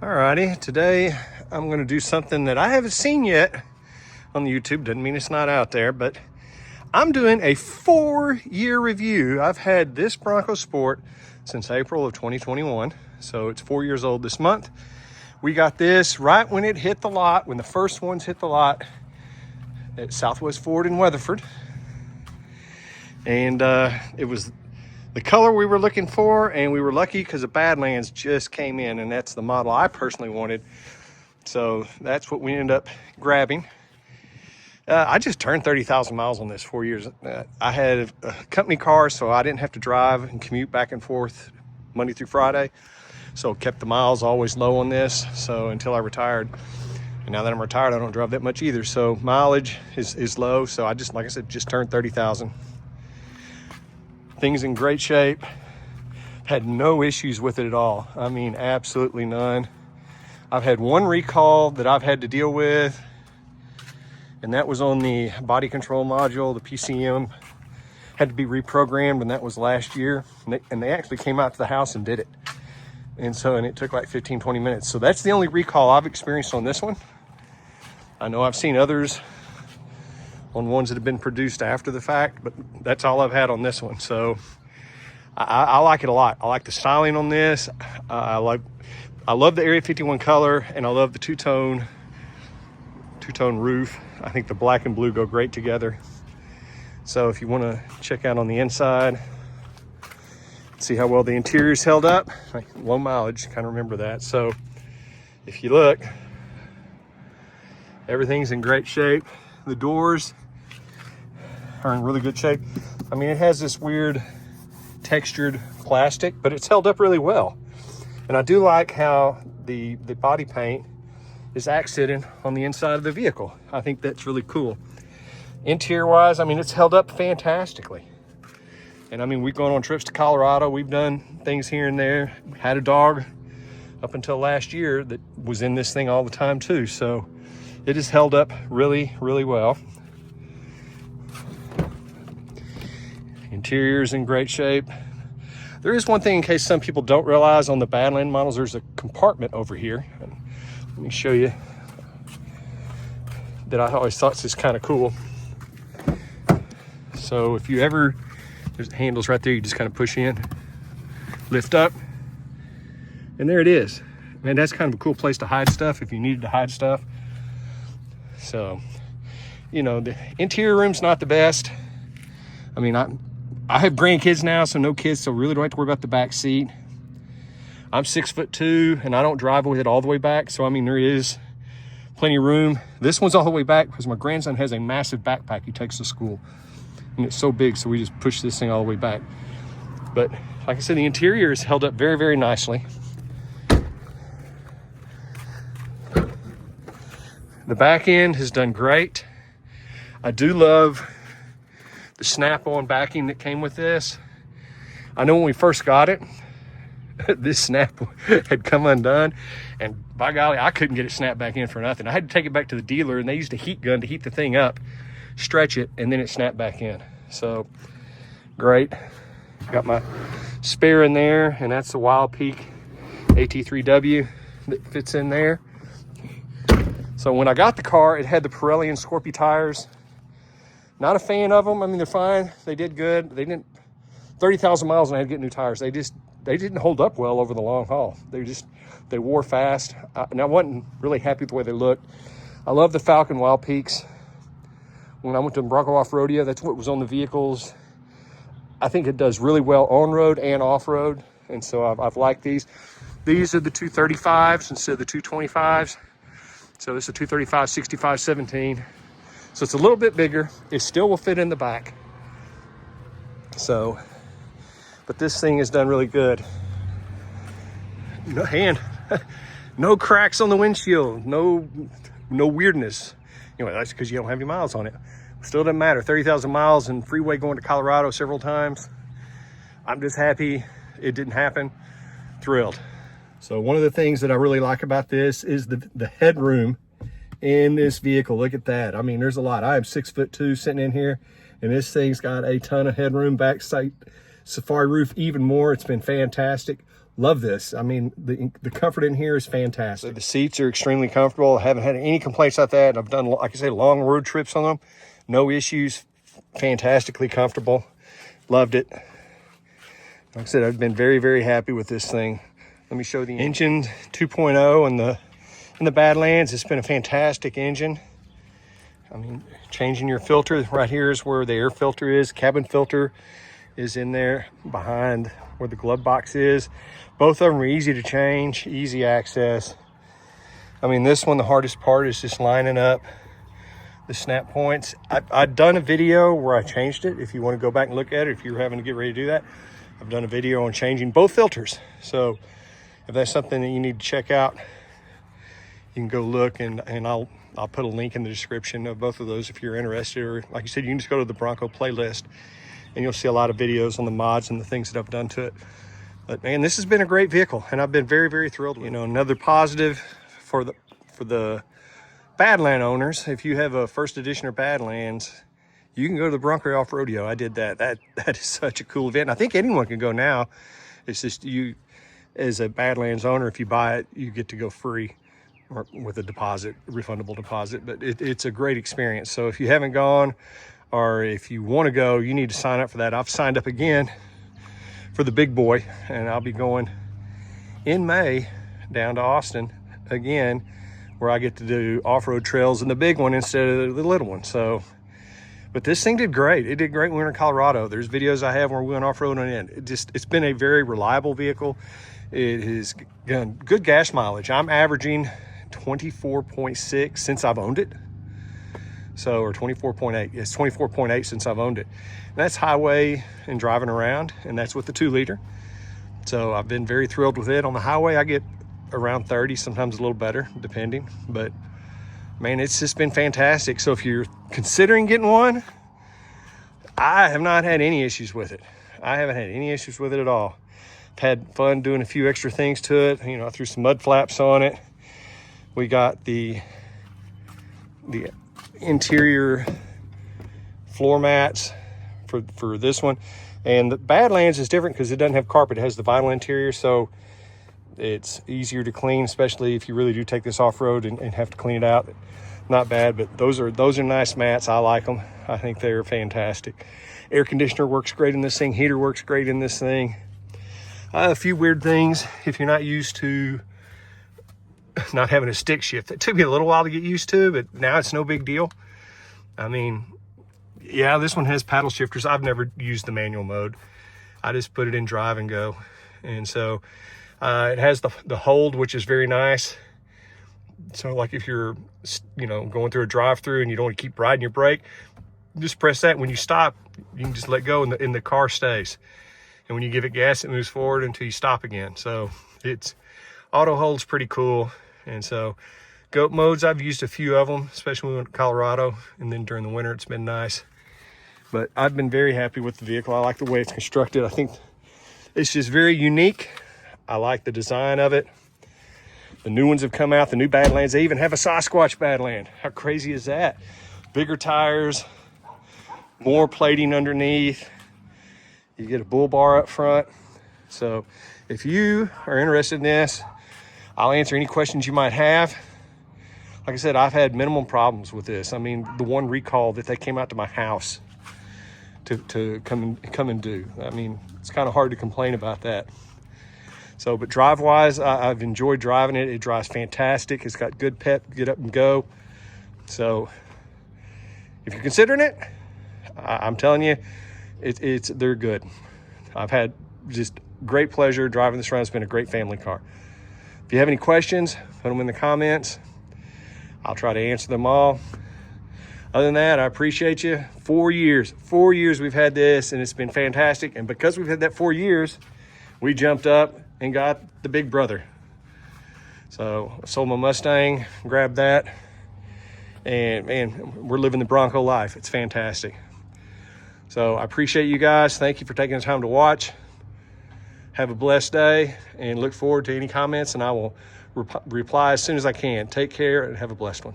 Alrighty, today I'm going to do something that I haven't seen yet on the YouTube. Doesn't mean it's not out there, but I'm doing a 4-year review. I've had this Bronco Sport since April of 2021, so it's 4 years old this month. We got this right when it hit the lot, when the first ones hit the lot at Southwest Ford in Weatherford. And it was the color we were looking for, and we were lucky because the Badlands just came in, and that's the model I personally wanted. So that's what we ended up grabbing. I just turned 30,000 miles on this 4 years. I had a company car, so I didn't have to drive and commute back and forth Monday through Friday. So kept the miles always low on this. So until I retired, and now that I'm retired, I don't drive that much either. So mileage is low. So I just, like I said, just turned 30,000. Things in great shape. Had no issues with it at all. I mean, absolutely none. I've had one recall that I've had to deal with, and that was on the body control module. The PCM had to be reprogrammed, and that was last year. And they actually came out to the house and did it. And it took like 15-20 minutes. So that's the only recall I've experienced on this one. I know I've seen others on ones that have been produced after the fact, but that's all I've had on this one. So I like it a lot. I like the styling on this. I love the Area 51 color, and I love the two-tone roof. I think the black and blue go great together. So if you want to check out on the inside, see how well the interior's held up. Low mileage, kind of remember that. So if you look, everything's in great shape. The doors are in really good shape. I mean, it has this weird textured plastic, but it's held up really well. And I do like how the body paint is accented on the inside of the vehicle. I think that's really cool. Interior wise, I mean, it's held up fantastically. And I mean, we've gone on trips to Colorado. We've done things here and there. We had a dog up until last year that was in this thing all the time too. So it is held up really, really well. Interior's in great shape. There is one thing, in case some people don't realize, on the Badland models, there's a compartment over here. Let me show you that I always thought this is kind of cool. So if you ever, there's handles right there, you just kind of push in, lift up, and there it is. Man, that's kind of a cool place to hide stuff if you needed to hide stuff. So, you know, the interior room's not the best. I mean, I have grandkids now, so no kids, so really don't have to worry about the back seat. I'm 6'2", and I don't drive with it all the way back. So, I mean, there is plenty of room. This one's all the way back because my grandson has a massive backpack he takes to school. And it's so big, so we just push this thing all the way back. But like I said, the interior is held up very, very nicely. The back end has done great. I do love the snap-on backing that came with this. I know when we first got it, this snap had come undone, and by golly, I couldn't get it snapped back in for nothing. I had to take it back to the dealer, and they used a heat gun to heat the thing up, stretch it, and then it snapped back in. So great. Got my spare in there, and that's the Wild Peak AT3W that fits in there. So when I got the car, it had the Pirelli and Scorpio tires. Not a fan of them. I mean, they're fine. They did good. They didn't, 30,000 miles and I had to get new tires. They didn't hold up well over the long haul. They wore fast. And I wasn't really happy with the way they looked. I love the Falcon Wild Peaks. When I went to Bronco Off-Roadia, that's what was on the vehicles. I think it does really well on-road and off-road. And so I've liked these. These are the 235s instead of the 225s. So this is a 235, 65, 17. So it's a little bit bigger. It still will fit in the back. So, but this thing is done really good. No cracks on the windshield. No weirdness. Anyway, that's because you don't have any miles on it. Still doesn't matter. 30,000 miles and freeway going to Colorado several times. I'm just happy it didn't happen. Thrilled. So one of the things that I really like about this is the headroom in this vehicle. Look at that. I mean, there's a lot. I am 6'2" sitting in here, and this thing's got a ton of headroom. Back side safari roof even more. It's been fantastic. love this. I mean, the comfort in here is fantastic. So the seats are extremely comfortable. I haven't had any complaints about that. I've done, like I say, long road trips on them. No issues. Fantastically comfortable. Loved it. Like I said, I've been very, very happy with this thing. Let me show the engine 2.0 in the Badlands. It's been a fantastic engine. I mean, changing your filter right here is where the air filter is. Cabin filter is in there behind where the glove box is. Both of them are easy to change, easy access. I mean, this one, the hardest part is just lining up the snap points. I've done a video where I changed it. If you want to go back and look at it, if you're having to get ready to do that, I've done a video on changing both filters. So if that's something that you need to check out, you can go look, and I'll put a link in the description of both of those if you're interested. Or like you said, you can just go to the Bronco playlist and you'll see a lot of videos on the mods and the things that I've done to it. But man, this has been a great vehicle, and I've been very, very thrilled with it. You know, another positive for the Badland owners, if you have a first edition or Badlands, you can go to the Bronco Off-Rodeo. I did that. That is such a cool event. I think anyone can go now. It's just you, as a Badlands owner, if you buy it, you get to go free or with a deposit, refundable deposit. But it's a great experience. So if you haven't gone, or if you want to go, you need to sign up for that. I've signed up again for the big boy, and I'll be going in May down to Austin again, where I get to do off-road trails in the big one instead of the little one. So, but this thing did great. It did great when we were in Colorado. There's videos I have where we went off-road on it. It's been a very reliable vehicle. It has done good gas mileage. I'm averaging 24.6 since I've owned it. So, or 24.8. It's 24.8 since I've owned it. And that's highway and driving around, and that's with the 2-liter. So I've been very thrilled with it. On the highway, I get around 30, sometimes a little better, depending. But man, it's just been fantastic. So if you're considering getting one, I have not had any issues with it. I haven't had any issues with it at all. I've had fun doing a few extra things to it. You know, I threw some mud flaps on it. We got the interior floor mats for this one. And the Badlands is different because it doesn't have carpet. It has the vinyl interior, so it's easier to clean, especially if you really do take this off-road and have to clean it out. Not bad, but those are nice mats. I like them. I think they're fantastic. Air conditioner works great in this thing. Heater works great in this thing. A few weird things if you're not used to not having a stick shift. It took me a little while to get used to, but now it's no big deal. I mean, yeah, this one has paddle shifters. I've never used the manual mode. I just put it in drive and go. And so it has the hold, which is very nice. So like if you're, you know, going through a drive-through and you don't want to keep riding your brake, just press that. When you stop, you can just let go and the car stays. And when you give it gas, it moves forward until you stop again. So it's auto hold's pretty cool. And so goat modes, I've used a few of them, especially when we went to Colorado, and then during the winter, it's been nice. But I've been very happy with the vehicle. I like the way it's constructed. I think it's just very unique. I like the design of it. The new ones have come out, the new Badlands. They even have a Sasquatch Badland. How crazy is that? Bigger tires, more plating underneath. You get a bull bar up front. So if you are interested in this, I'll answer any questions you might have. Like I said, I've had minimum problems with this. I mean, the one recall that they came out to my house to come and do. I mean, it's kind of hard to complain about that. So, but drive-wise, I've enjoyed driving it. It drives fantastic. It's got good pep, get up and go. So, if you're considering it, I'm telling you, they're good. I've had just great pleasure driving this around. It's been a great family car. If you have any questions, put them in the comments. I'll try to answer them all. Other than that, I appreciate you. 4 years we've had this, and it's been fantastic. And because we've had that 4 years, we jumped up and got the big brother. So I sold my Mustang, grabbed that, and man, we're living the Bronco life. It's fantastic. So I appreciate you guys. Thank you for taking the time to watch. Have a blessed day, and look forward to any comments, and I will reply as soon as I can. Take care and have a blessed one.